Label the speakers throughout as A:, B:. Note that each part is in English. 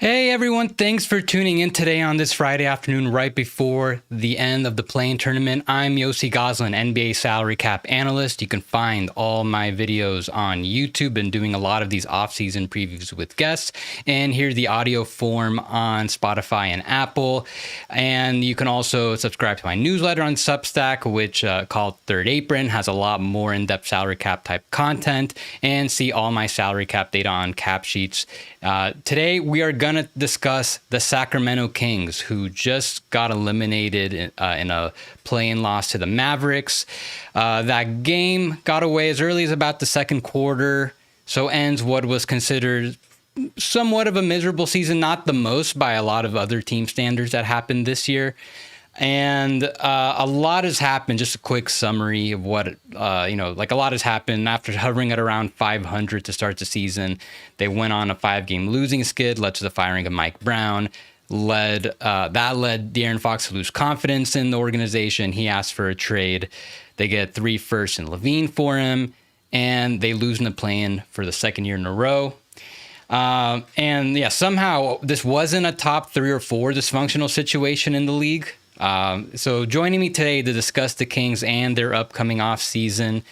A: Hey everyone, thanks for tuning in today on this Friday afternoon right before the end of the play-in tournament. I'm Yossi Goslin, NBA salary cap analyst. You can find all my videos on YouTube. Been doing a lot of these off-season previews with guests, and here's the audio form on Spotify and Apple. And you can also subscribe to my newsletter on Substack, which called Third Apron, has a lot more in-depth salary cap type content, and see all my salary cap data on Cap Sheets. Today we are going to discuss the Sacramento Kings, who just got eliminated in a play-in loss to the Mavericks. That game got away as early as about the second quarter, so ends what was considered somewhat of a miserable season, not the most by a lot of other team standards that happened this year. And a lot has happened. Just a quick summary of what, a lot has happened after hovering at around 500 to start the season. They went on a 5-game losing skid, led to the firing of Mike Brown, led De'Aaron Fox to lose confidence in the organization. He asked for a trade. They get 3 firsts and Levine for him, and they lose in the play-in for the second year in a row. Somehow this wasn't a top 3 or 4 dysfunctional situation in the league. So joining me today to discuss the Kings and their upcoming offseason,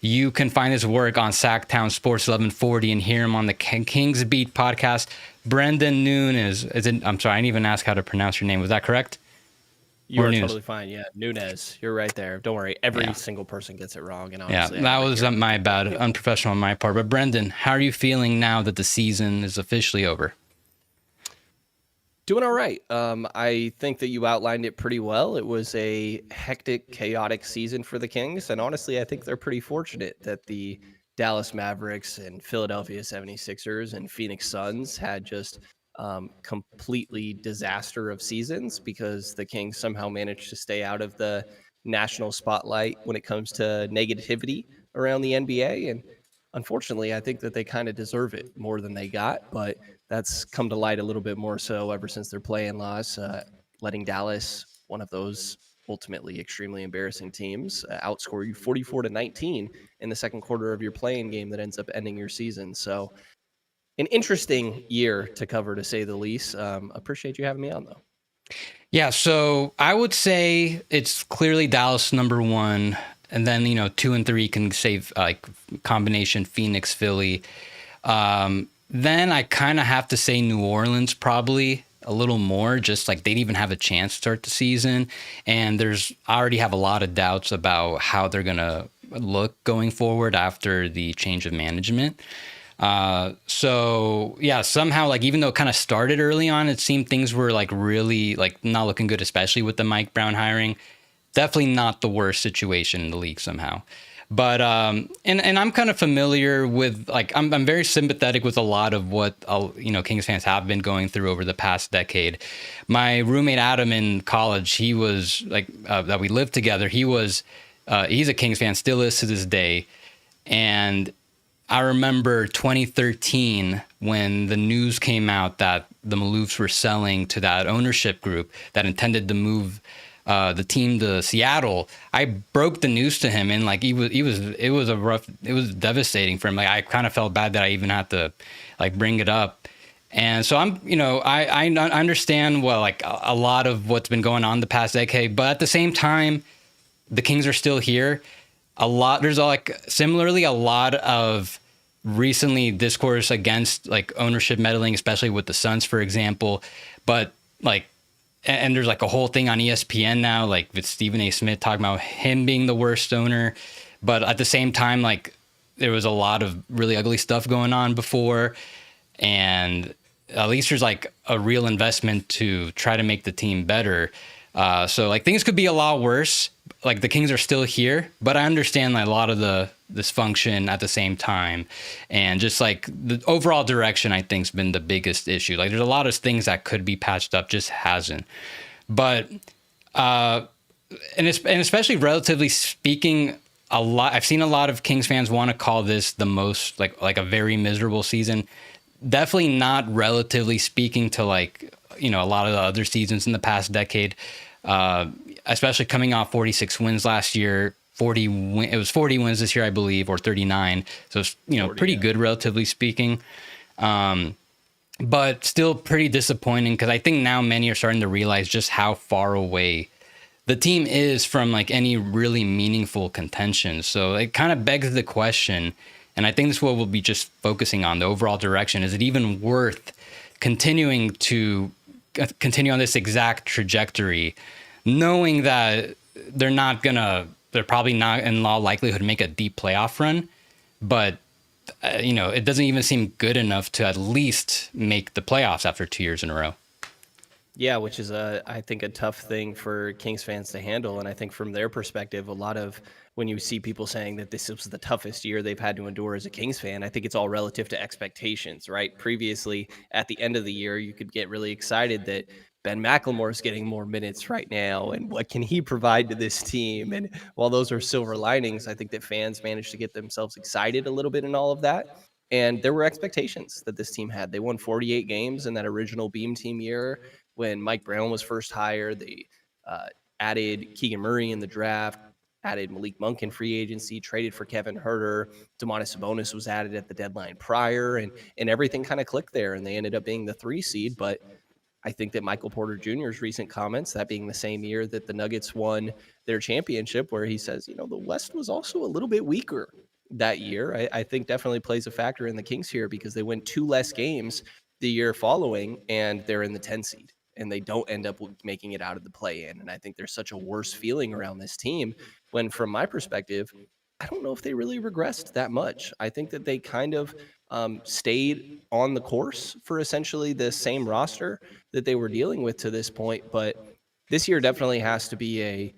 A: you can find his work on Sactown Sports 1140 and hear him on the Kings Beat podcast. Brenden Nunes. I didn't even ask how to pronounce your name. Was that correct?
B: You are totally fine. Yeah, Nunes. You're right there. Don't worry. Every single person gets it wrong. And honestly,
A: that was my bad. Unprofessional on my part. But Brenden, how are you feeling now that the season is officially over?
B: Doing all right. I think that you outlined it pretty well. It was a hectic, chaotic season for the Kings. And honestly, I think they're pretty fortunate that the Dallas Mavericks and Philadelphia 76ers and Phoenix Suns had just completely disaster of seasons, because the Kings somehow managed to stay out of the national spotlight when it comes to negativity around the NBA. And unfortunately, I think that they kind of deserve it more than they got, but that's come to light a little bit more so ever since their play-in loss, letting Dallas, one of those ultimately extremely embarrassing teams, outscore you 44-19 in the second quarter of your play-in game that ends up ending your season. So an interesting year to cover, to say the least. Appreciate you having me on, though.
A: Yeah, so I would say it's clearly Dallas number 1. And then, 2 and 3 can save combination Phoenix, Philly. Then I kind of have to say New Orleans probably a little more, just like they didn't even have a chance to start the season. And I already have a lot of doubts about how they're going to look going forward after the change of management. Somehow, even though it kind of started early on, it seemed things were really not looking good, especially with the Mike Brown hiring. Definitely not the worst situation in the league somehow. But and I'm kind of familiar with I'm very sympathetic with a lot of what Kings fans have been going through over the past decade. My roommate Adam in college, he was that we lived together. He's a Kings fan, still is to this day. And I remember 2013 when the news came out that the Maloofs were selling to that ownership group that intended to move the team to Seattle. I broke the news to him, and it was devastating for him. I kind of felt bad that I even had to bring it up. And so I understand a lot of what's been going on the past decade, but at the same time, the Kings are still here. There's similarly a lot of recently discourse against ownership meddling, especially with the Suns, for example. But and there's a whole thing on ESPN now, with Stephen A. Smith talking about him being the worst owner. But at the same time, there was a lot of really ugly stuff going on before. And at least there's a real investment to try to make the team better. So things could be a lot worse. The Kings are still here, but I understand a lot of the dysfunction at the same time. And just the overall direction, I think, has been the biggest issue. There's a lot of things that could be patched up, just hasn't. But, and especially relatively speaking, I've seen a lot of Kings fans want to call this the most, a very miserable season. Definitely not relatively speaking to a lot of the other seasons in the past decade. Especially coming off 46 wins last year, it was 40 wins this year, I believe, or 39. So it's, 40, pretty good, relatively speaking. but still pretty disappointing because I think now many are starting to realize just how far away the team is from like any really meaningful contention. So it kind of begs the question, and I think this is what we'll be just focusing on, the overall direction. Is it even worth continuing to continue on this exact trajectory, knowing that they're probably not in all likelihood make a deep playoff run, but it doesn't even seem good enough to at least make the playoffs after 2 years in a row.
B: Yeah, which is I think a tough thing for Kings fans to handle. And I think from their perspective, a lot of when you see people saying that this was the toughest year they've had to endure as a Kings fan, I think it's all relative to expectations, right? Previously, at the end of the year, you could get really excited that Ben McLemore is getting more minutes right now, and what can he provide to this team? And while those are silver linings, I think that fans managed to get themselves excited a little bit in all of that. And there were expectations that this team had. They won 48 games in that original Beam Team year when Mike Brown was first hired. They uh, added Keegan Murray in the draft, added Malik Monk in free agency, traded for Kevin Huerter. Domantas Sabonis was added at the deadline prior, and everything kind of clicked there, and they ended up being the 3 seed. But I think that Michael Porter Jr.'s recent comments, that being the same year that the Nuggets won their championship, where he says, the West was also a little bit weaker that year, I think definitely plays a factor in the Kings here because they win 2 less games the year following, and they're in the 10 seed. And they don't end up making it out of the play-in. And I think there's such a worse feeling around this team when, from my perspective, I don't know if they really regressed that much. I think that they kind of stayed on the course for essentially the same roster that they were dealing with to this point. But this year definitely has to be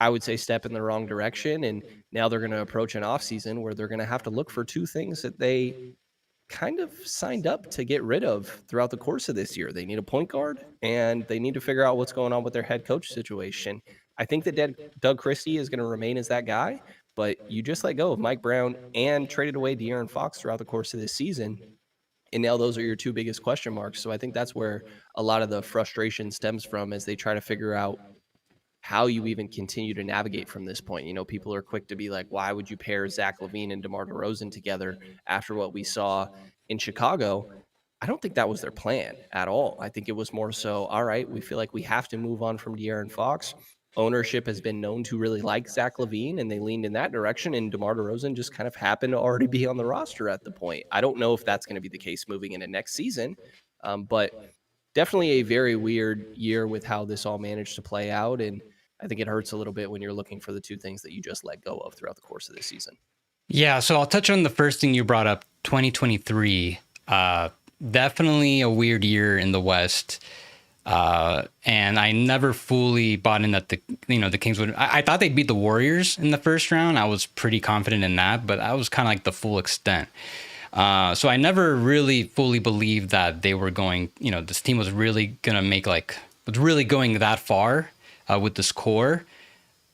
B: I would say, step in the wrong direction. And now they're going to approach an offseason where they're going to have to look for 2 things that they kind of signed up to get rid of throughout the course of this year. They need a point guard, and they need to figure out what's going on with their head coach situation. I think that Doug Christie is going to remain as that guy, but you just let go of Mike Brown and traded away De'Aaron Fox throughout the course of this season. And now those are your 2 biggest question marks. So I think that's where a lot of the frustration stems from as they try to figure out how you even continue to navigate from this point. People are quick to be like, why would you pair Zach LaVine and DeMar DeRozan together after what we saw in Chicago? I don't think that was their plan at all. I think it was more so, all right, we feel like we have to move on from De'Aaron Fox. Ownership has been known to really like Zach LaVine, and they leaned in that direction, and DeMar DeRozan just kind of happened to already be on the roster at the point. I don't know if that's going to be the case moving into next season, but definitely a very weird year with how this all managed to play out, and I think it hurts a little bit when you're looking for the 2 things that you just let go of throughout the course of this season.
A: Yeah, so I'll touch on the first thing you brought up, 2023. Definitely a weird year in the West. And I never fully bought in that the Kings would. I thought they'd beat the Warriors in the first round. I was pretty confident in that, but that was kind of like the full extent. So I never really fully believed that they were going, this team was really going to was really going that far with this core.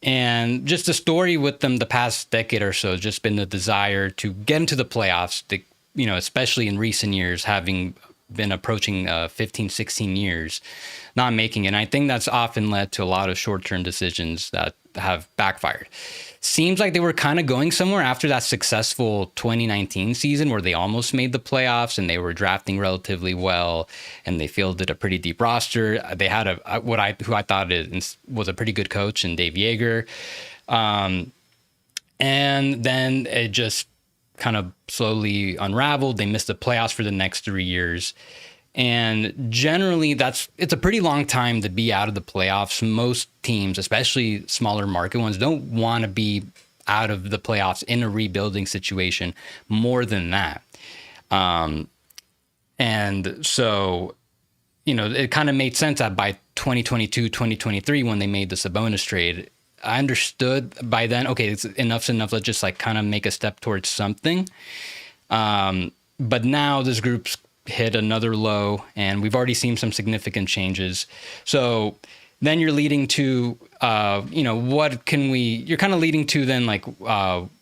A: And just the story with them the past decade or so has just been the desire to get into the playoffs, especially in recent years, having been approaching 15, 16 years, not making it. And I think that's often led to a lot of short-term decisions that have backfired. Seems like they were kind of going somewhere after that successful 2019 season where they almost made the playoffs and they were drafting relatively well and they fielded a pretty deep roster. They had who I thought was a pretty good coach in Dave Yeager. And then it just kind of slowly unraveled. They missed the playoffs for the next 3 years. And generally, it's a pretty long time to be out of the playoffs. Most teams, especially smaller market ones, don't want to be out of the playoffs in a rebuilding situation more than that. And so, it kind of made sense that by 2022, 2023, when they made the Sabonis trade, I understood by then, okay, enough's enough. Let's just kind of make a step towards something. But now this group's hit another low, and we've already seen some significant changes. So then you're leading to, you're kind of leading to then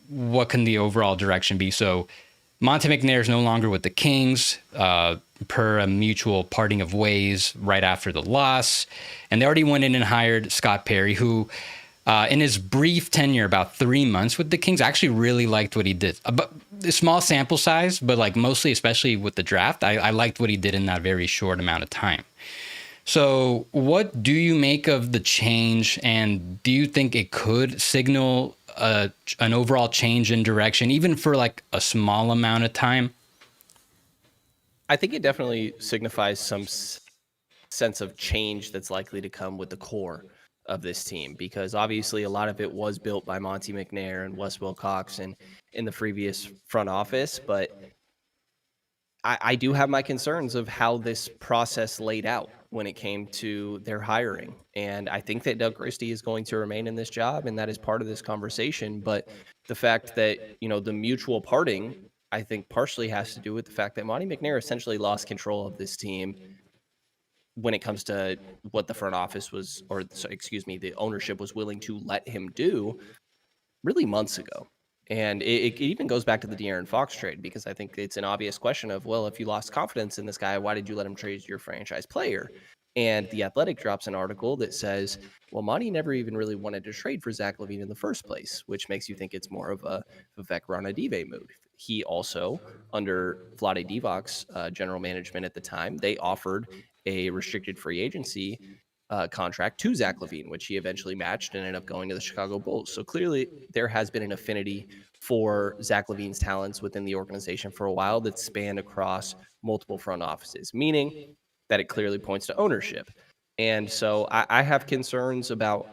A: what can the overall direction be? So Monte McNair is no longer with the Kings per a mutual parting of ways right after the loss. And they already went in and hired Scott Perry, who In his brief tenure, about 3 months with the Kings, I actually really liked what he did. But a small sample size, but like mostly, especially with the draft, I liked what he did in that very short amount of time. So what do you make of the change, and do you think it could signal an overall change in direction, even for like a small amount of time?
B: I think it definitely signifies some sense of change that's likely to come with the core of this team, because obviously a lot of it was built by Monty McNair and Wes Wilcox and in the previous front office. But I do have my concerns of how this process laid out when it came to their hiring. And I think that Doug Christie is going to remain in this job, and that is part of this conversation. But the fact that, the mutual parting, I think partially has to do with the fact that Monty McNair essentially lost control of this team when it comes to what the front office was, or excuse me, the ownership was willing to let him do really months ago. And it even goes back to the De'Aaron Fox trade, because I think it's an obvious question of, well, if you lost confidence in this guy, why did you let him trade your franchise player? And The Athletic drops an article that says, well, Monty never even really wanted to trade for Zach LaVine in the first place, which makes you think it's more of a Vivek Ranadive move. He also, under Vlade Divac's general management at the time, they offered a restricted free agency contract to Zach LaVine, which he eventually matched and ended up going to the Chicago Bulls. So clearly, there has been an affinity for Zach LaVine's talents within the organization for a while that spanned across multiple front offices, meaning that it clearly points to ownership. And so I have concerns about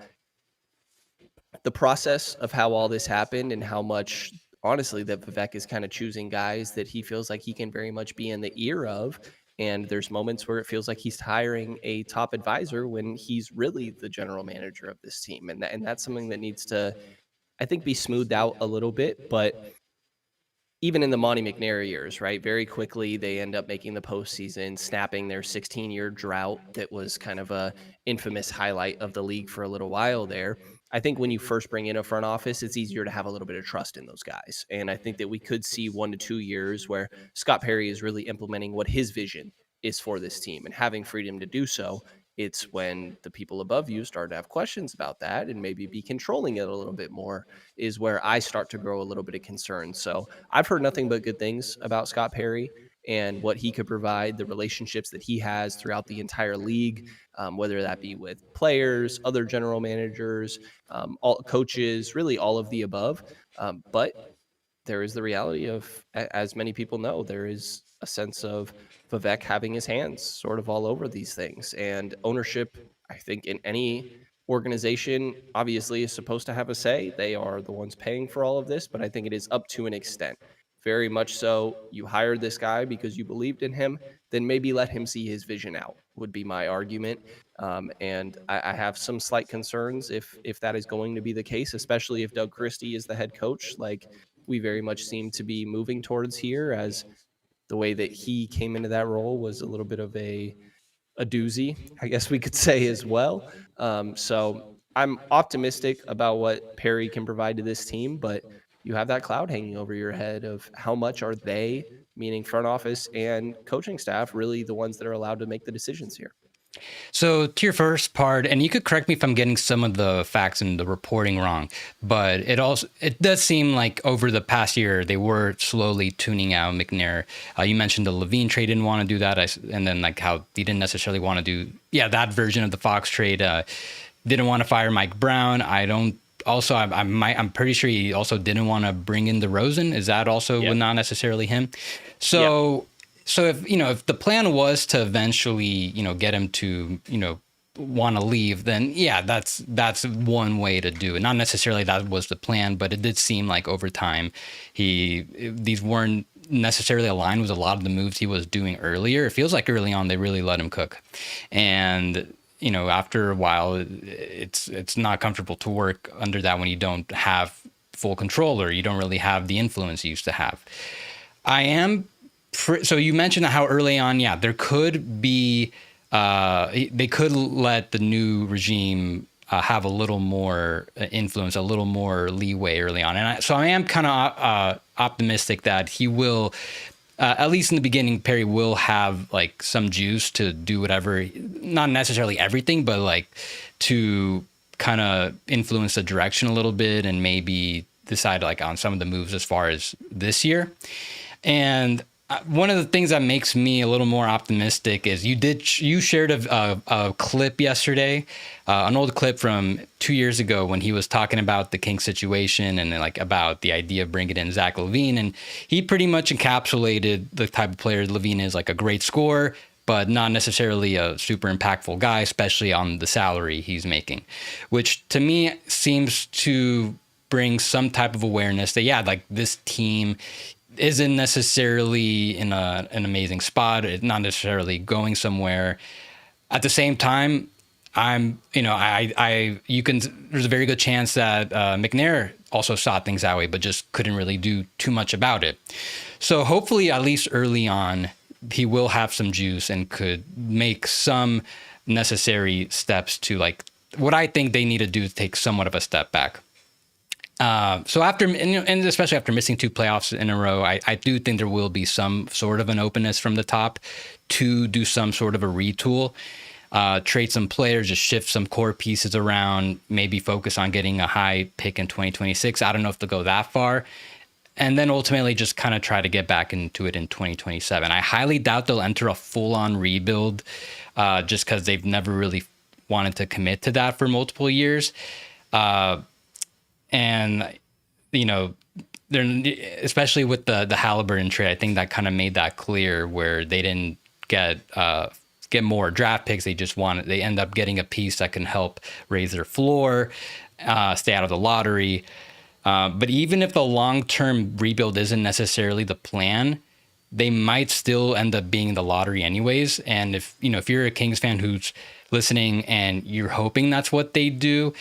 B: the process of how all this happened, and how much, honestly, that Vivek is kind of choosing guys that he feels like he can very much be in the ear of. And there's moments where it feels like he's hiring a top advisor when he's really the general manager of this team. And that's something that needs to, I think, be smoothed out a little bit. But even in the Monty McNair years, right? Very quickly, they end up making the postseason, snapping their 16-year drought that was kind of a infamous highlight of the league for a little while there. I think when you first bring in a front office, it's easier to have a little bit of trust in those guys. And I think that we could see 1 to 2 years where Scott Perry is really implementing what his vision is for this team and having freedom to do so. It's when the people above you start to have questions about that and maybe be controlling it a little bit more, is where I start to grow a little bit of concern. So I've heard nothing but good things about Scott Perry and what he could provide, the relationships that he has throughout the entire league, whether that be with players, other general managers, all coaches, really all of the above. But there is the reality of, as many people know, there is a sense of Vivek having his hands sort of all over these things. And ownership, I think, in any organization, obviously is supposed to have a say. They are the ones paying for all of this, but I think it is up to an extent. Very much so. You hired this guy because you believed in him, then maybe let him see his vision out, would be my argument. And I have some slight concerns if that is going to be the case, especially if Doug Christie is the head coach, like we very much seem to be moving towards here, as the way that he came into that role was a little bit of a doozy, I guess we could say, as well. So I'm optimistic about what Perry can provide to this team, but you have that cloud hanging over your head of how much are they, meaning front office and coaching staff, really the ones that are allowed to make the decisions here.
A: So to your first part, and you could correct me if I'm getting some of the facts and the reporting wrong, but it does seem like over the past year they were slowly tuning out McNair. You mentioned the LaVine trade, didn't want to do that, and then like how he didn't necessarily want to do that version of the Fox trade. Didn't want to fire Mike Brown. I'm pretty sure he also didn't want to bring in DeRozan. Is that also not necessarily him? So. So if the plan was to eventually, get him to, want to leave, then that's one way to do it. Not necessarily that was the plan, but it did seem like over time these weren't necessarily aligned with a lot of the moves he was doing earlier. It feels like early on they really let him cook. And after a while it's not comfortable to work under that when you don't have full control, or you don't really have the influence you used to have. So you mentioned how early on, there could be, they could let the new regime have a little more influence, a little more leeway early on. And so I am kind of optimistic that he will, at least in the beginning, Perry will have like some juice to do whatever, not necessarily everything, but like to kind of influence the direction a little bit and maybe decide like on some of the moves as far as this year. And one of the things that makes me a little more optimistic is you shared a clip yesterday, an old clip from 2 years ago when he was talking about the Kings situation and like about the idea of bringing in Zach LaVine, and he pretty much encapsulated the type of player LaVine is, like a great scorer, but not necessarily a super impactful guy, especially on the salary he's making, which to me seems to bring some type of awareness that, yeah, like this team isn't necessarily in an amazing spot. It's not necessarily going somewhere. At the same time, there's a very good chance that McNair also saw things that way, but just couldn't really do too much about it. So hopefully, at least early on, he will have some juice and could make some necessary steps to, like, what I think they need to do to take somewhat of a step back. So after, and especially after missing 2 playoffs in a row, I do think there will be some sort of an openness from the top to do some sort of a retool, trade some players, just shift some core pieces around, maybe focus on getting a high pick in 2026. I don't know if they'll go that far. And then ultimately just kind of try to get back into it in 2027. I highly doubt they'll enter a full-on rebuild just because they've never really wanted to commit to that for multiple years. And, they're, especially with the Halliburton trade, I think that kind of made that clear, where they didn't get more draft picks. They end up getting a piece that can help raise their floor, stay out of the lottery. But even if the long-term rebuild isn't necessarily the plan, they might still end up being in the lottery anyways. And if you're a Kings fan who's listening and you're hoping that's what they do,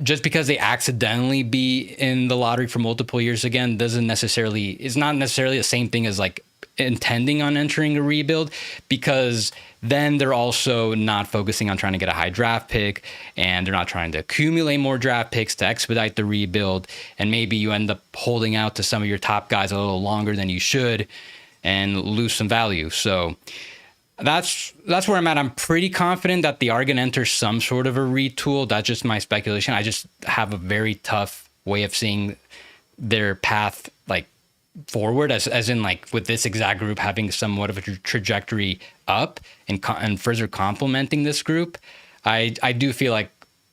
A: just because they accidentally be in the lottery for multiple years again is not necessarily the same thing as like intending on entering a rebuild, because then they're also not focusing on trying to get a high draft pick, and they're not trying to accumulate more draft picks to expedite the rebuild. And maybe you end up holding out to some of your top guys a little longer than you should and lose some value. So that's where I'm at. I'm pretty confident that they are going to enter some sort of a retool. That's just my speculation. I just have a very tough way of seeing their path like forward, as in like with this exact group having somewhat of a trajectory up and further complementing this group. I do feel like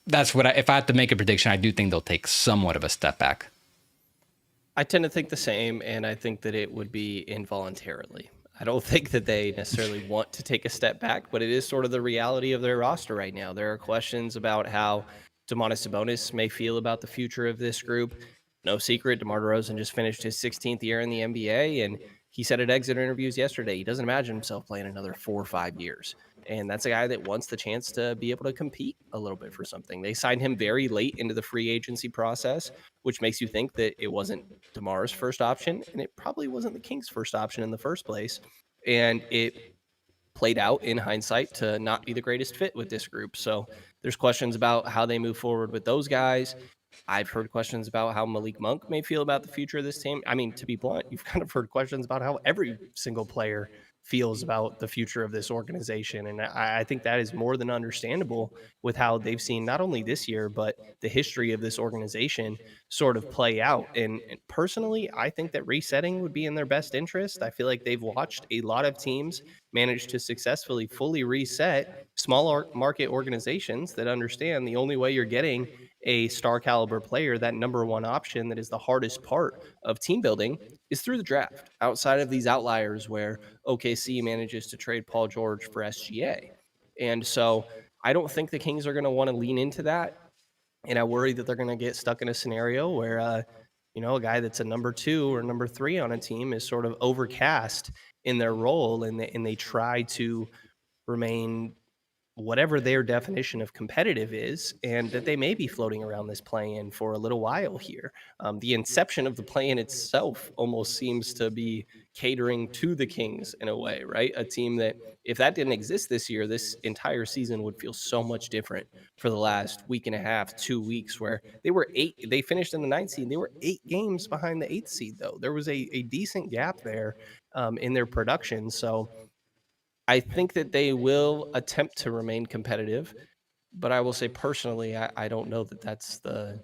A: that's what if I had to make a prediction, I do think they'll take somewhat of a step back.
B: I tend to think the same, and I think that it would be involuntarily. I don't think that they necessarily want to take a step back, but it is sort of the reality of their roster right now. There are questions about how Domantas Sabonis may feel about the future of this group. No secret, DeMar DeRozan just finished his 16th year in the NBA, and he said at exit interviews yesterday he doesn't imagine himself playing another 4 or 5 years. And that's a guy that wants the chance to be able to compete a little bit for something. They signed him very late into the free agency process, which makes you think that it wasn't DeMar's first option, and it probably wasn't the Kings' first option in the first place. And it played out in hindsight to not be the greatest fit with this group. So there's questions about how they move forward with those guys. I've heard questions about how Malik Monk may feel about the future of this team. I mean, to be blunt, you've kind of heard questions about how every single player feels about the future of this organization. And I think that is more than understandable with how they've seen not only this year, but the history of this organization sort of play out. And personally, I think that resetting would be in their best interest. I feel like they've watched a lot of teams manage to successfully fully reset small market organizations that understand the only way you're getting a star caliber player, that number one option that is the hardest part of team building, is through the draft. Outside of these outliers where OKC manages to trade Paul George for SGA. And so I don't think the Kings are going to want to lean into that. And I worry that they're going to get stuck in a scenario where, a guy that's a number 2 or number 3 on a team is sort of overcast in their role, and they try to remain whatever their definition of competitive is, and that they may be floating around this play-in for a little while here. The inception of the play-in itself almost seems to be catering to the Kings in a way, right? A team that, if that didn't exist this year, this entire season would feel so much different for the last week and a half, 2 weeks, where they finished in the 9th seed. They were 8 games behind the 8th seed, though. There was a decent gap there in their production. So I think that they will attempt to remain competitive, But I will say personally, I don't know that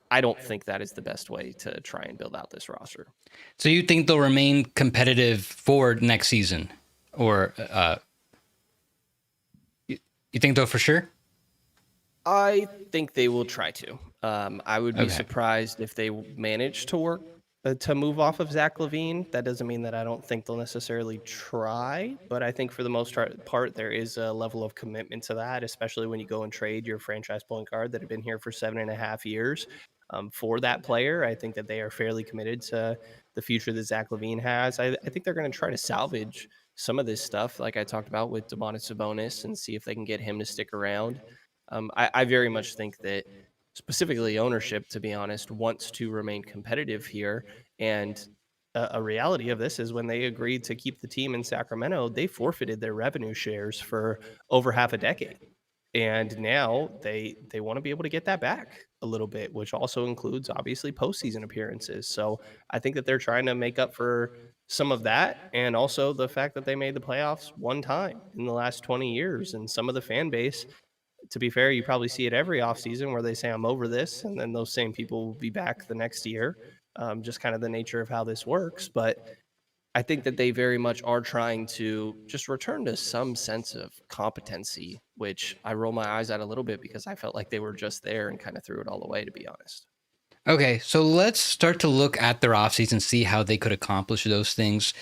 B: I don't think that is the best way to try and build out this roster.
A: So you think they'll remain competitive for next season, or you think they'll for sure?
B: I think they will try to. I would be
A: Okay.
B: surprised if they manage to work to move off of Zach LaVine. That doesn't mean that I don't think they'll necessarily try, but I think for the most part, there is a level of commitment to that, especially when you go and trade your franchise point guard that had been here for 7.5 years. For that player, I think that they are fairly committed to the future that Zach LaVine has. I think they're going to try to salvage some of this stuff, like I talked about with Domantas Sabonis, and see if they can get him to stick around. I very much think that specifically ownership, to be honest, wants to remain competitive here. And a reality of this is when they agreed to keep the team in Sacramento, they forfeited their revenue shares for over half a decade. And now they want to be able to get that back a little bit, which also includes obviously postseason appearances. So I think that they're trying to make up for some of that, and also the fact that they made the playoffs one time in the last 20 years. And some of the fan base, to be fair, you probably see it every offseason where they say, I'm over this. And then those same people will be back the next year. Just kind of the nature of how this works. But I think that they very much are trying to just return to some sense of competency, which I roll my eyes at a little bit because I felt like they were just there and kind of threw it all away, to be honest.
A: Okay, so let's start to look at their offseason, see how they could accomplish those things.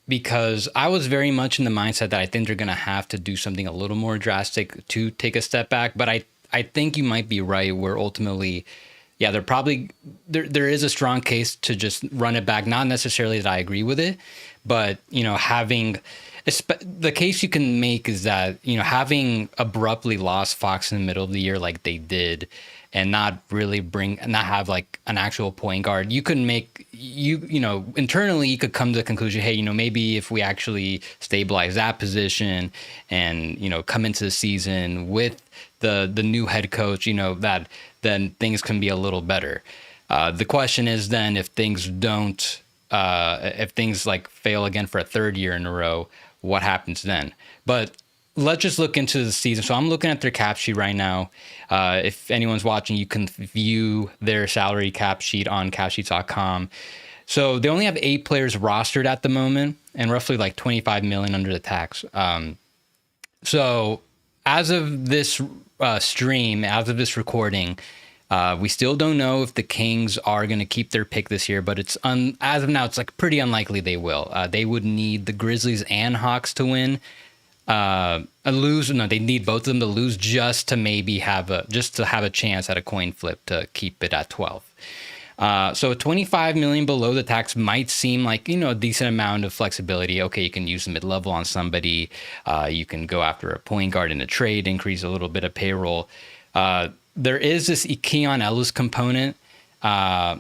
A: Because I was very much in the mindset that I think they're going to have to do something a little more drastic to take a step back. But I think you might be right where ultimately, yeah, they're probably, there is a strong case to just run it back. Not necessarily that I agree with it, but, having, the case you can make is that, having abruptly lost Fox in the middle of the year like they did, and not have like an actual point guard, you could make internally you could come to the conclusion, hey, maybe if we actually stabilize that position and come into the season with the new head coach, that then things can be a little better. The question is then if things don't, if things like fail again for a third year in a row, what happens then? But let's just look into the season. So I'm looking at their cap sheet right now. If anyone's watching, you can view their salary cap sheet on capsheets.com. So they only have 8 players rostered at the moment and roughly like 25 million under the tax. So as of this stream, as of this recording, we still don't know if the Kings are going to keep their pick this year, but it's as of now, it's like pretty unlikely they will. They would need the Grizzlies and Hawks to win. They need both of them to lose just to maybe have a chance at a coin flip to keep it at 12. So 25 million below the tax might seem like, a decent amount of flexibility. Okay, you can use the mid-level on somebody. You can go after a point guard in a trade, increase a little bit of payroll. There is this Keon Ellis component. I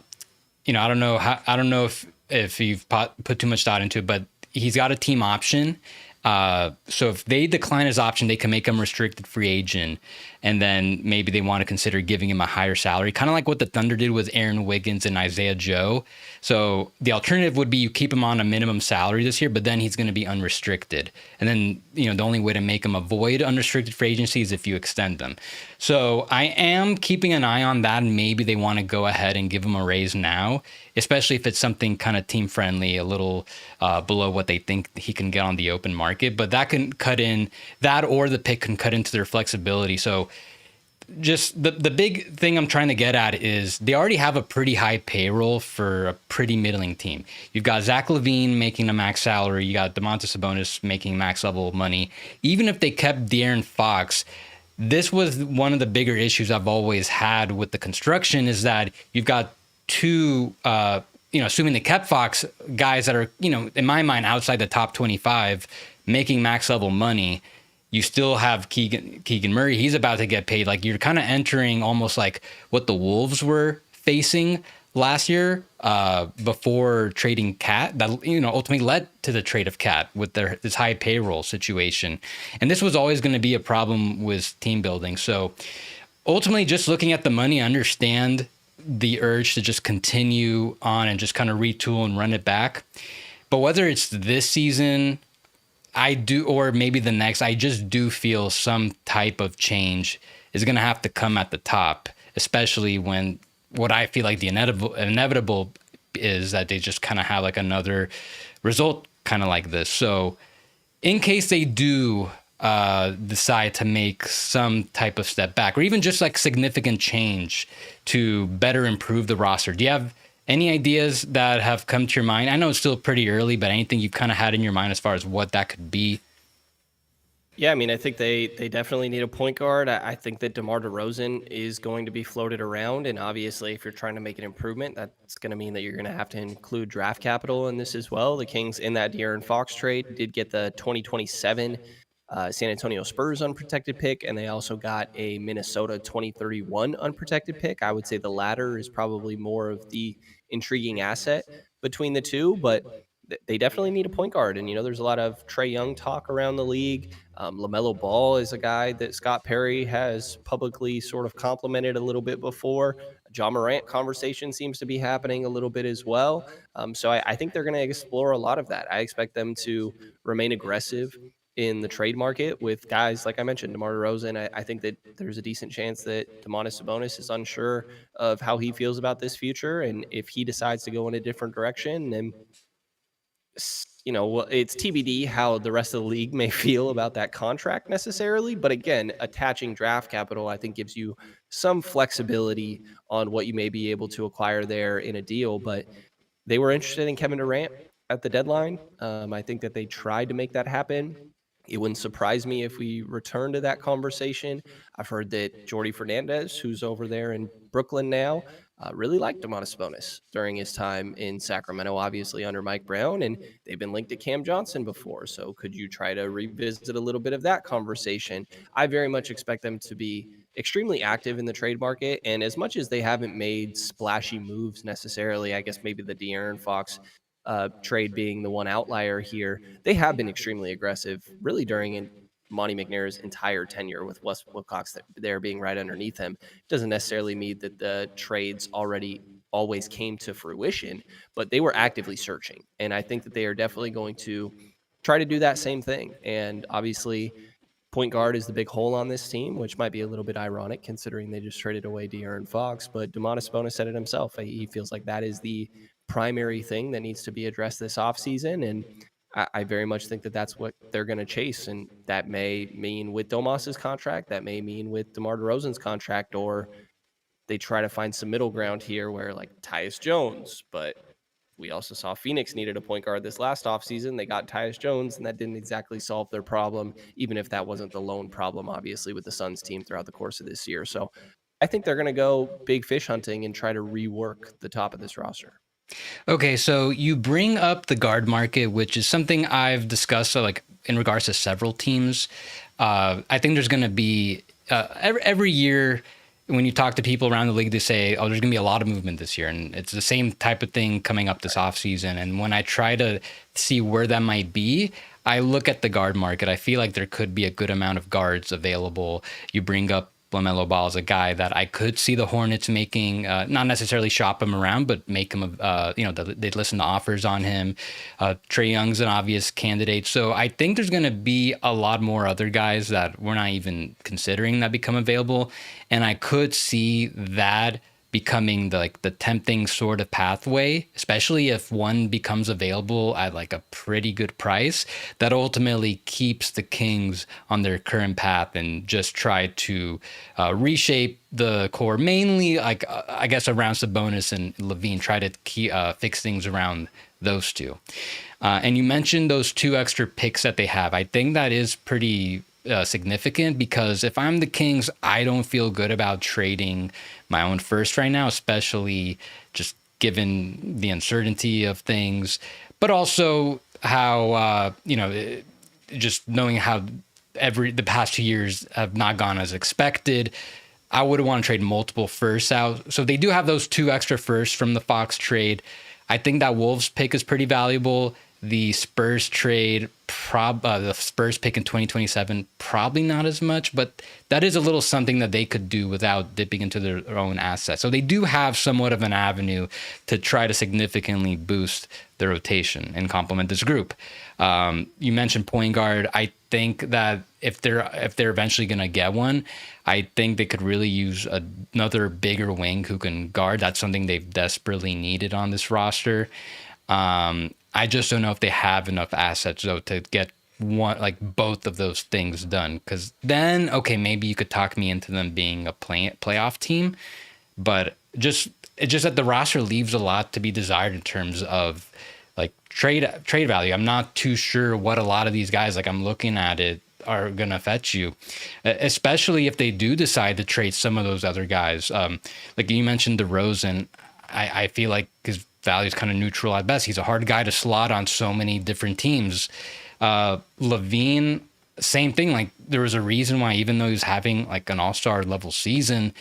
A: don't know if you've put too much thought into it, but he's got a team option. So if they decline his option, they can make him restricted free agent, and then maybe they want to consider giving him a higher salary, kind of like what the Thunder did with Aaron Wiggins and Isaiah Joe. So the alternative would be you keep him on a minimum salary this year, but then he's going to be unrestricted. And then, the only way to make him avoid unrestricted free agency is if you extend them. So I am keeping an eye on that, and maybe they want to go ahead and give him a raise now, especially if it's something kind of team friendly, a little below what they think he can get on the open market. But that can cut in that, or the pick can cut into their flexibility. So just the big thing I'm trying to get at is they already have a pretty high payroll for a pretty middling team. You've got Zach LaVine making a max salary. You got Domantas Sabonis making max level money. Even if they kept De'Aaron Fox, this was one of the bigger issues I've always had with the construction, is that you've got two, assuming they kept Fox, guys that are, in my mind, outside the top 25 making max level money. You still have Keegan Murray. He's about to get paid. Like, you're kind of entering almost like what the Wolves were facing last year before trading Cat. That ultimately led to the trade of Cat with this high payroll situation. And this was always going to be a problem with team building. So ultimately, just looking at the money, I understand the urge to just continue on and just kind of retool and run it back. But whether it's this season, I do, or maybe the next, I just do feel some type of change is going to have to come at the top, especially when what I feel like the inevitable is that they just kind of have like another result kind of like this. So in case they do decide to make some type of step back or even just like significant change to better improve the roster, do you have any ideas that have come to your mind? I know it's still pretty early, but anything you've kind of had in your mind as far as what that could be?
B: Yeah, I mean, I think they definitely need a point guard. I think that DeMar DeRozan is going to be floated around, and obviously, if you're trying to make an improvement, that's going to mean that you're going to have to include draft capital in this as well. The Kings in that De'Aaron Fox trade did get the 2027 San Antonio Spurs unprotected pick, and they also got a Minnesota 2031 unprotected pick. I would say the latter is probably more of the intriguing asset between the two, but they definitely need a point guard. And, there's a lot of Trae Young talk around the league. LaMelo Ball is a guy that Scott Perry has publicly sort of complimented a little bit before. John Morant conversation seems to be happening a little bit as well. So I think they're going to explore a lot of that. I expect them to remain aggressive in the trade market with guys like I mentioned, DeMar DeRozan. I think that there's a decent chance that Domantas Sabonis is unsure of how he feels about this future, and if he decides to go in a different direction, then it's TBD how the rest of the league may feel about that contract necessarily. But again, attaching draft capital, I think, gives you some flexibility on what you may be able to acquire there in a deal. But they were interested in Kevin Durant at the deadline. I think that they tried to make that happen. It wouldn't surprise me if we return to that conversation. I've heard that Jordy Fernandez, who's over there in Brooklyn now, really liked Domantas Sabonis during his time in Sacramento, obviously under Mike Brown, and they've been linked to Cam Johnson before. So could you try to revisit a little bit of that conversation? I very much expect them to be extremely active in the trade market, and as much as they haven't made splashy moves necessarily, I guess maybe the De'Aaron Fox trade being the one outlier here, they have been extremely aggressive really during Monty McNair's entire tenure, with Wes Wilcox there being right underneath him. Doesn't necessarily mean that the trades always came to fruition, but they were actively searching. And I think that they are definitely going to try to do that same thing. And obviously, point guard is the big hole on this team, which might be a little bit ironic considering they just traded away De'Aaron Fox. But Domantas Sabonis said it himself. He feels like that is the primary thing that needs to be addressed this offseason. And I very much think that that's what they're going to chase. And that may mean with Domas's contract, that may mean with DeMar DeRozan's contract, or they try to find some middle ground here where like Tyus Jones, but we also saw Phoenix needed a point guard this last offseason. They got Tyus Jones, and that didn't exactly solve their problem, even if that wasn't the lone problem, obviously, with the Suns team throughout the course of this year. So I think they're going to go big fish hunting and try to rework the top of this roster.
A: Okay, so you bring up the guard market, which is something I've discussed like in regards to several teams. I think there's going to be every year when you talk to people around the league, they say, oh, there's going to be a lot of movement this year. And it's the same type of thing coming up this offseason. And when I try to see where that might be, I look at the guard market. I feel like there could be a good amount of guards available. You bring up LaMelo Ball is a guy that I could see the Hornets making, not necessarily shop him around, but make him, they'd listen to offers on him. Trae Young's an obvious candidate. So I think there's going to be a lot more other guys that we're not even considering that become available. And I could see that becoming the tempting sort of pathway, especially if one becomes available at like a pretty good price that ultimately keeps the Kings on their current path and just try to reshape the core, mainly like I guess around Sabonis and Levine, try to fix things around those two. And you mentioned those 2 extra picks that they have. I think that is pretty significant, because if I'm the Kings, I don't feel good about trading my own first right now, especially just given the uncertainty of things, but also how, just knowing how the past 2 years have not gone as expected. I would want to trade multiple firsts out. So they do have those 2 extra firsts from the Fox trade. I think that Wolves pick is pretty valuable. The Spurs trade, the Spurs pick in 2027, probably not as much, but that is a little something that they could do without dipping into their own assets. So they do have somewhat of an avenue to try to significantly boost the rotation and complement this group. You mentioned point guard. I think that if they're eventually going to get one, I think they could really use another bigger wing who can guard. That's something they've desperately needed on this roster. I just don't know if they have enough assets though to get one, like both of those things done. Because then, okay, maybe you could talk me into them being a playoff team, but it's just that the roster leaves a lot to be desired in terms of like trade value. I'm not too sure what a lot of these guys, like I'm looking at it, are gonna fetch you, especially if they do decide to trade some of those other guys. Like you mentioned, DeRozan. I feel like his value is kind of neutral at best. He's a hard guy to slot on so many different teams. Levine, same thing. Like there was a reason why, even though he was having like an all-star level season,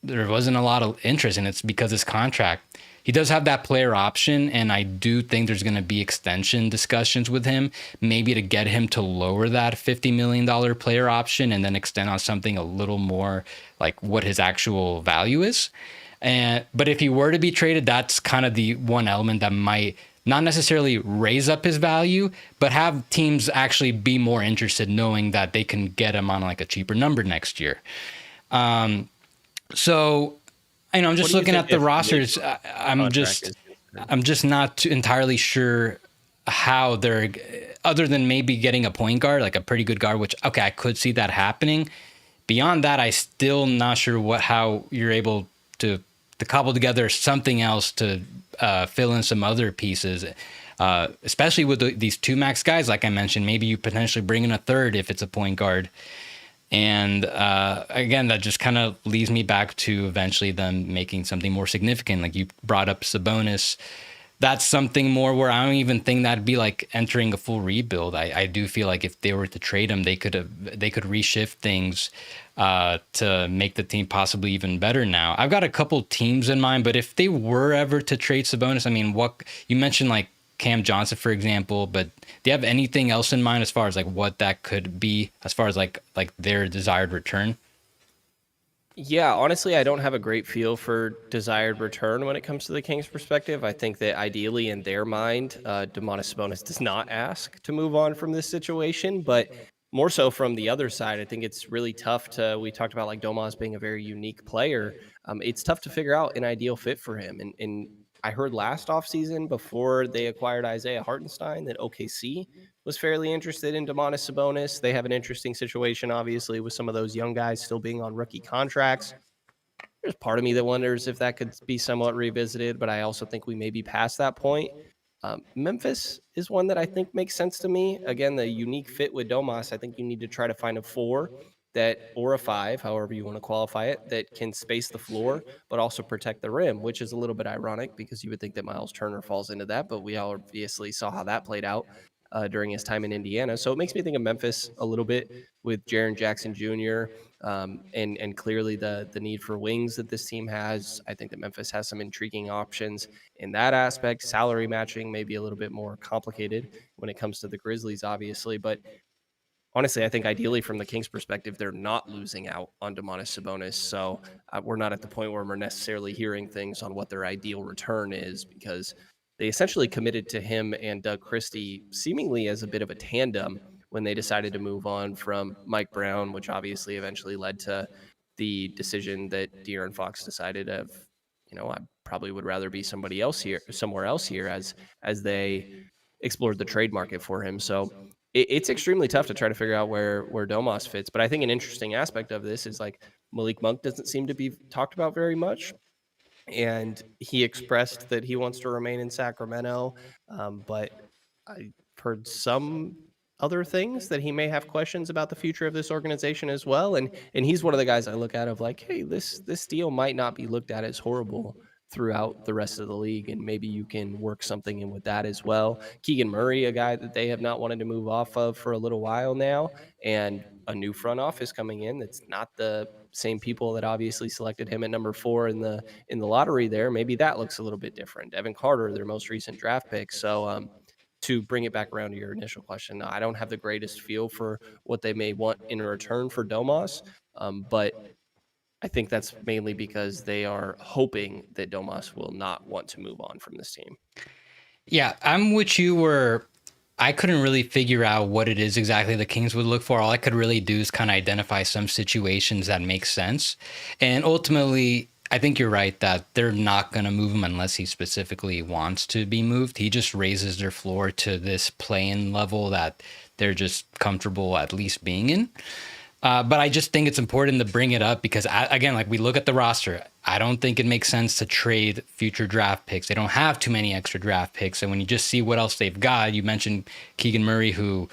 A: there wasn't a lot of interest, and it's because his contract. He does have that player option, and I do think there's going to be extension discussions with him, maybe to get him to lower that $50 million player option and then extend on something a little more like what his actual value is. But if he were to be traded, that's kind of the one element that might not necessarily raise up his value, but have teams actually be more interested knowing that they can get him on like a cheaper number next year. So, I'm just looking at the rosters. I'm just not entirely sure how they're, other than maybe getting a point guard, like a pretty good guard, which, okay, I could see that happening. Beyond that, I still not sure how you're able to cobble together something else to fill in some other pieces, especially with these two max guys. Like I mentioned, maybe you potentially bring in a third if it's a point guard. And again, that just kind of leads me back to eventually them making something more significant. Like you brought up Sabonis. That's something more where I don't even think that'd be like entering a full rebuild. I do feel like if they were to trade him, they could reshift things to make the team possibly even better now. I've got a couple teams in mind, but if they were ever to trade Sabonis, I mean, what you mentioned, like Cam Johnson, for example, but do you have anything else in mind as far as like what that could be, as far as like their desired return?
B: Yeah, honestly, I don't have a great feel for desired return when it comes to the Kings' perspective. I think that ideally, in their mind, Domantas Sabonis does not ask to move on from this situation, but more so from the other side, I think it's really tough to. We talked about like Domas being a very unique player. It's tough to figure out an ideal fit for him, and I heard last offseason before they acquired Isaiah Hartenstein that OKC was fairly interested in Domantas Sabonis. They have an interesting situation, obviously, with some of those young guys still being on rookie contracts. There's part of me that wonders if that could be somewhat revisited, but I also think we may be past that point. Memphis is one that I think makes sense to me. Again, the unique fit with Domas, I think you need to try to find a four that, or a five, however you want to qualify it, that can space the floor but also protect the rim, which is a little bit ironic because you would think that Miles Turner falls into that, but we obviously saw how that played out during his time in Indiana. So it makes me think of Memphis a little bit with Jaren Jackson Jr. And clearly the need for wings that this team has. I think that Memphis has some intriguing options in that aspect. Salary matching may be a little bit more complicated when it comes to the Grizzlies, obviously, but honestly, I think ideally from the Kings' perspective, they're not losing out on Domantas Sabonis. So we're not at the point where we're necessarily hearing things on what their ideal return is because they essentially committed to him and Doug Christie seemingly as a bit of a tandem when they decided to move on from Mike Brown, which obviously eventually led to the decision that De'Aaron Fox decided I probably would rather be somewhere else here as they explored the trade market for him. So it's extremely tough to try to figure out where Domas fits. But I think an interesting aspect of this is like Malik Monk doesn't seem to be talked about very much. And he expressed that he wants to remain in Sacramento. But I've heard some other things that he may have questions about the future of this organization as well. And he's one of the guys I look at of like, hey, this deal might not be looked at as horrible throughout the rest of the league, and maybe you can work something in with that as well. Keegan Murray, a guy that they have not wanted to move off of for a little while now, and a new front office coming in that's not the same people that obviously selected him at number 4 in the lottery there. Maybe that looks a little bit different. Evan Carter, their most recent draft pick. So to bring it back around to your initial question, I don't have the greatest feel for what they may want in return for Domas, but I think that's mainly because they are hoping that Domas will not want to move on from this team.
A: Yeah, I'm with you where I couldn't really figure out what it is exactly the Kings would look for. All I could really do is kind of identify some situations that make sense. And ultimately, I think you're right that they're not going to move him unless he specifically wants to be moved. He just raises their floor to this play-in level that they're just comfortable at least being in. But I just think it's important to bring it up because, again, like we look at the roster, I don't think it makes sense to trade future draft picks. They don't have too many extra draft picks. And when you just see what else they've got, you mentioned Keegan Murray, who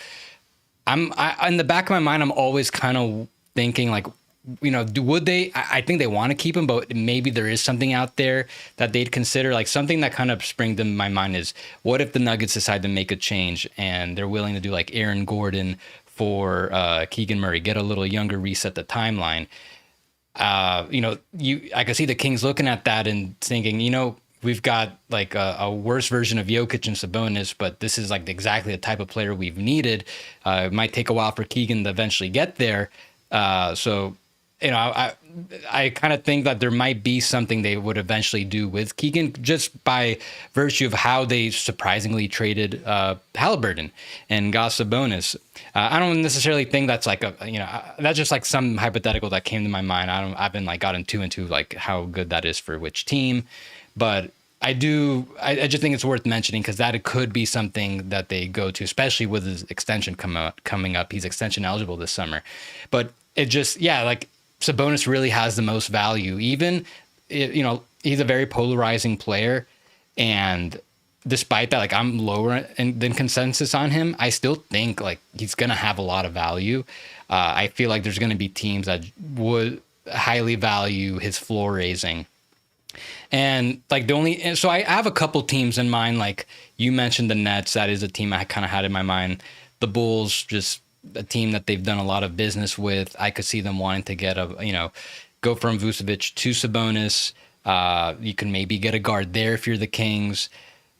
A: in the back of my mind, I'm always kind of thinking like, would they? I think they want to keep him, but maybe there is something out there that they'd consider. Like something that kind of springs to my mind is, what if the Nuggets decide to make a change and they're willing to do like Aaron Gordon for Keegan Murray, get a little younger, reset the timeline. I could see the Kings looking at that and thinking, we've got like a worse version of Jokic and Sabonis, but this is like exactly the type of player we've needed. It might take a while for Keegan to eventually get there. I kind of think that there might be something they would eventually do with Keegan just by virtue of how they surprisingly traded Halliburton and got Sabonis. I don't necessarily think that's like that's just like some hypothetical that came to my mind. I've been like gotten too into like how good that is for which team, but I just think it's worth mentioning because that it could be something that they go to, especially with his extension coming up. He's extension eligible this summer, but it just, like Sabonis really has the most value. Even, he's a very polarizing player. And despite that, like I'm lower than consensus on him, I still think like he's going to have a lot of value. I feel like there's going to be teams that would highly value his floor raising. And like so I have a couple teams in mind. Like you mentioned the Nets. That is a team I kind of had in my mind. The Bulls, just a team that they've done a lot of business with. I could see them wanting to get go from Vucevic to Sabonis. You can maybe get a guard there if you're the Kings.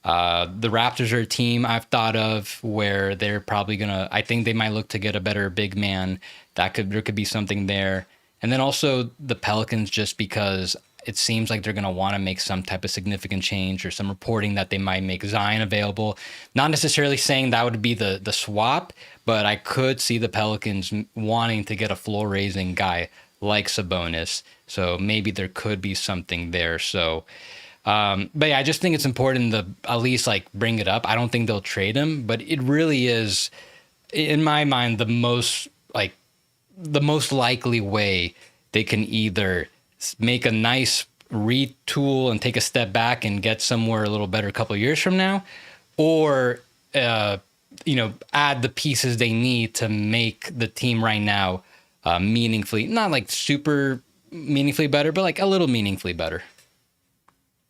A: The Raptors are a team I've thought of where they're probably I think they might look to get a better big man. There could be something there. And then also the Pelicans, just because it seems like they're going to want to make some type of significant change, or some reporting that they might make Zion available. Not necessarily saying that would be the swap, but I could see the Pelicans wanting to get a floor-raising guy like Sabonis. So maybe there could be something there. So, but yeah, I just think it's important to at least like bring it up. I don't think they'll trade him, but it really is, in my mind, the most likely way they can either make a nice retool and take a step back and get somewhere a little better a couple of years from now, or add the pieces they need to make the team right now meaningfully, not like super meaningfully better, but like a little meaningfully better.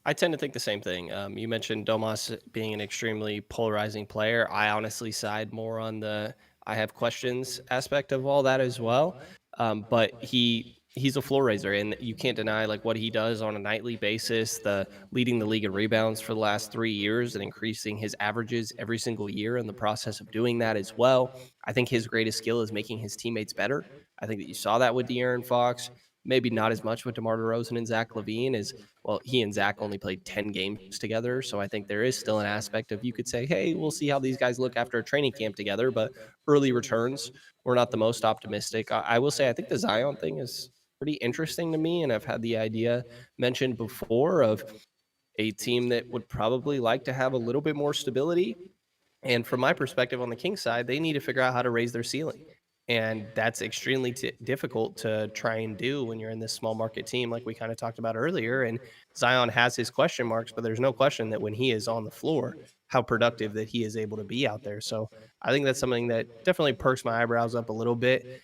B: I tend to think the same thing. You mentioned Domas being an extremely polarizing player. I honestly side more on the I have questions aspect of all that as well. But he's a floor raiser, and you can't deny like what he does on a nightly basis. The leading the league in rebounds for the last 3 years and increasing his averages every single year in the process of doing that as well. I think his greatest skill is making his teammates better. I think that you saw that with De'Aaron Fox. Maybe not as much with DeMar DeRozan and Zach LaVine, as well. He and Zach only played 10 games together. So I think there is still an aspect of, you could say, hey, we'll see how these guys look after a training camp together. But early returns were not the most optimistic. I will say I think the Zion thing is pretty interesting to me. And I've had the idea mentioned before of a team that would probably like to have a little bit more stability. And from my perspective on the Kings side, they need to figure out how to raise their ceiling. And that's extremely difficult to try and do when you're in this small market team, like we kind of talked about earlier. And Zion has his question marks, but there's no question that when he is on the floor, how productive that he is able to be out there. So I think that's something that definitely perks my eyebrows up a little bit.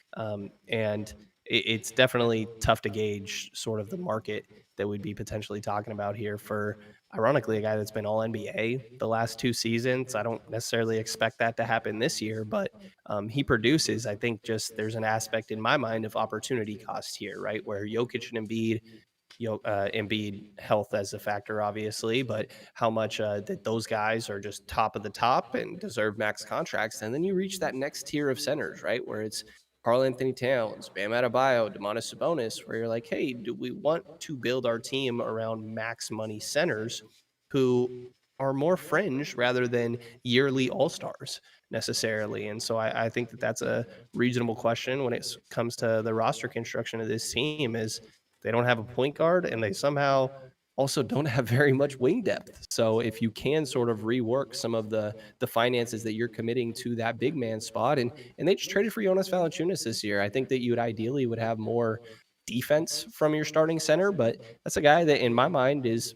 B: And it's definitely tough to gauge sort of the market that we'd be potentially talking about here for, ironically, a guy that's been all NBA the last 2 seasons. I don't necessarily expect that to happen this year, but he produces. I think just there's an aspect in my mind of opportunity cost here, right? Where Jokic and Embiid Embiid health as a factor, obviously, but how much that those guys are just top of the top and deserve max contracts. And then you reach that next tier of centers, right, where it's Karl Anthony Towns, Bam Adebayo, Domantas Sabonis, where you're like, hey, do we want to build our team around max money centers who are more fringe rather than yearly all stars necessarily? And so I think that that's a reasonable question when it comes to the roster construction of this team. Is they don't have a point guard, and they somehow also don't have very much wing depth. So if you can sort of rework some of the finances that you're committing to that big man spot, and they just traded for Jonas Valanciunas this year, I think that you would have more defense from your starting center. But that's a guy that, in my mind, is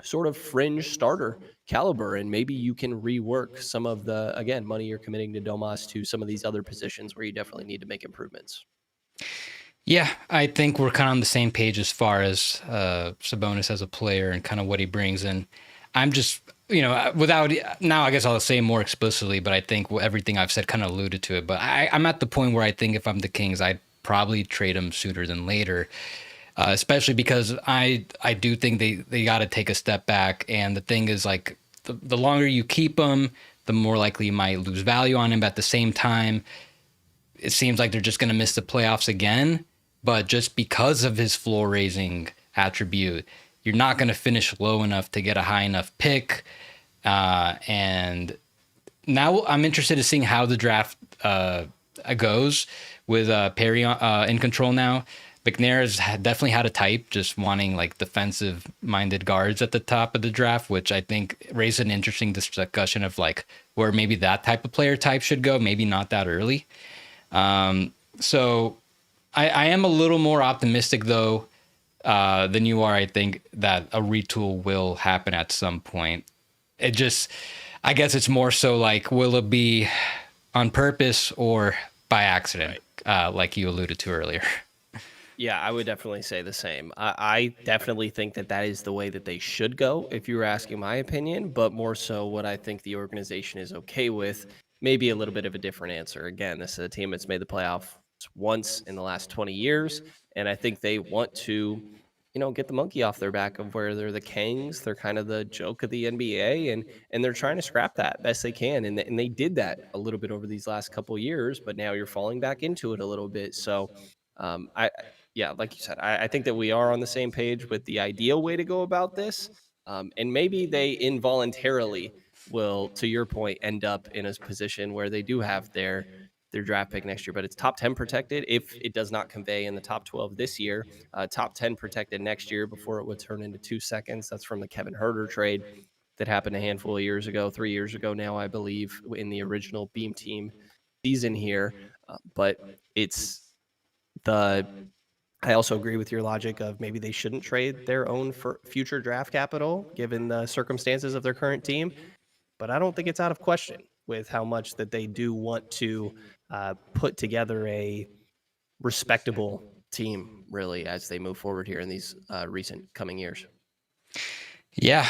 B: sort of fringe starter caliber, and maybe you can rework some of the, again, money you're committing to Domas to some of these other positions where you definitely need to make improvements.
A: Yeah, I think we're kind of on the same page as far as Sabonis as a player and kind of what he brings. And I'm just, without, now I guess I'll say more explicitly, but I think everything I've said kind of alluded to it. But I'm at the point where I think if I'm the Kings, I'd probably trade him sooner than later, especially because I do think they got to take a step back. And the thing is, like, the longer you keep him, the more likely you might lose value on him. But at the same time, it seems like they're just going to miss the playoffs again. But just because of his floor raising attribute, you're not going to finish low enough to get a high enough pick. And now I'm interested in seeing how the draft goes with Perry in control now. McNair has definitely had a type, just wanting like defensive minded guards at the top of the draft, which I think raised an interesting discussion of like where maybe that type of player type should go, maybe not that early. So I am a little more optimistic, though, than you are. I think that a retool will happen at some point. I guess it's more so like, will it be on purpose or by accident, right? Like you alluded to earlier.
B: Yeah, I would definitely say the same. I definitely think that is the way that they should go, if you were asking my opinion, but more so what I think the organization is okay with, maybe a little bit of a different answer. Again, this is a team that's made the playoffs once in the last 20 years, and I think they want to, get the monkey off their back of where they're the Kings. They're kind of the joke of the NBA, and they're trying to scrap that best they can, and they did that a little bit over these last couple years, but now you're falling back into it a little bit. So, yeah, like you said, I think that we are on the same page with the ideal way to go about this. And maybe they involuntarily will, to your point, end up in a position where they do have their draft pick next year, but it's top 10 protected if it does not convey in the top 12 this year, top 10 protected next year before it would turn into 2 seconds. That's from the Kevin Huerter trade that happened a handful of years ago, 3 years ago now, I believe, in the original Beam Team season here. But it's I also agree with your logic of maybe they shouldn't trade their own for future draft capital given the circumstances of their current team. But I don't think it's out of question with how much that they do want to put together a respectable team, really, as they move forward here in these recent coming years.
A: Yeah,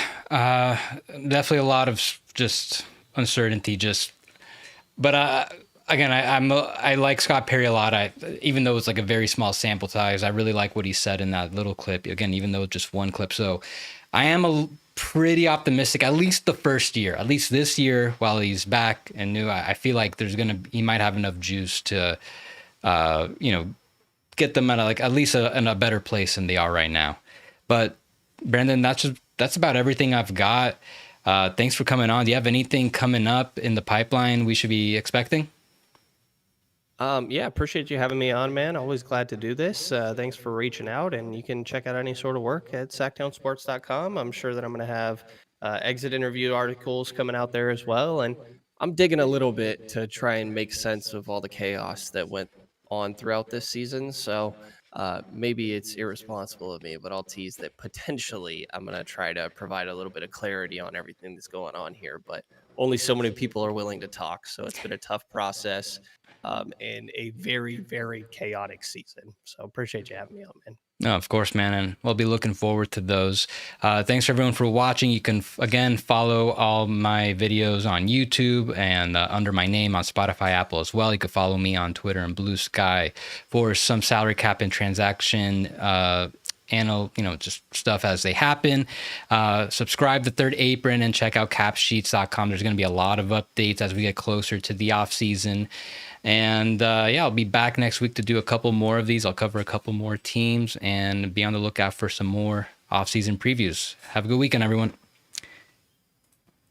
A: definitely a lot of just uncertainty. But again, I like Scott Perry a lot. Even though it's like a very small sample size, I really like what he said in that little clip. Again, even though it's just one clip, so I am pretty optimistic. At least the first year, at least this year, while he's back and new, I feel like he might have enough juice to, get them at least in a better place than they are right now. But Brenden, that's about everything I've got. Thanks for coming on. Do you have anything coming up in the pipeline we should be expecting?
B: Yeah, appreciate you having me on, man. Always glad to do this. Thanks for reaching out, and you can check out any sort of work at sactownsports.com. I'm sure that I'm going to have exit interview articles coming out there as well, and I'm digging a little bit to try and make sense of all the chaos that went on throughout this season. So maybe it's irresponsible of me, but I'll tease that potentially I'm going to try to provide a little bit of clarity on everything that's going on here, but only so many people are willing to talk. So it's been a tough process. And a very, very chaotic season. So appreciate you having me on, man.
A: No, of course, man. And we'll be looking forward to those. Thanks everyone for watching. You can, again, follow all my videos on YouTube and under my name on Spotify, Apple as well. You can follow me on Twitter and Blue Sky for some salary cap and transaction just stuff as they happen. Subscribe to Third Apron and check out capsheets.com. There's going to be a lot of updates as we get closer to the off season. And I'll be back next week to do a couple more of these. I'll cover a couple more teams and be on the lookout for some more off-season previews. Have a good weekend, everyone.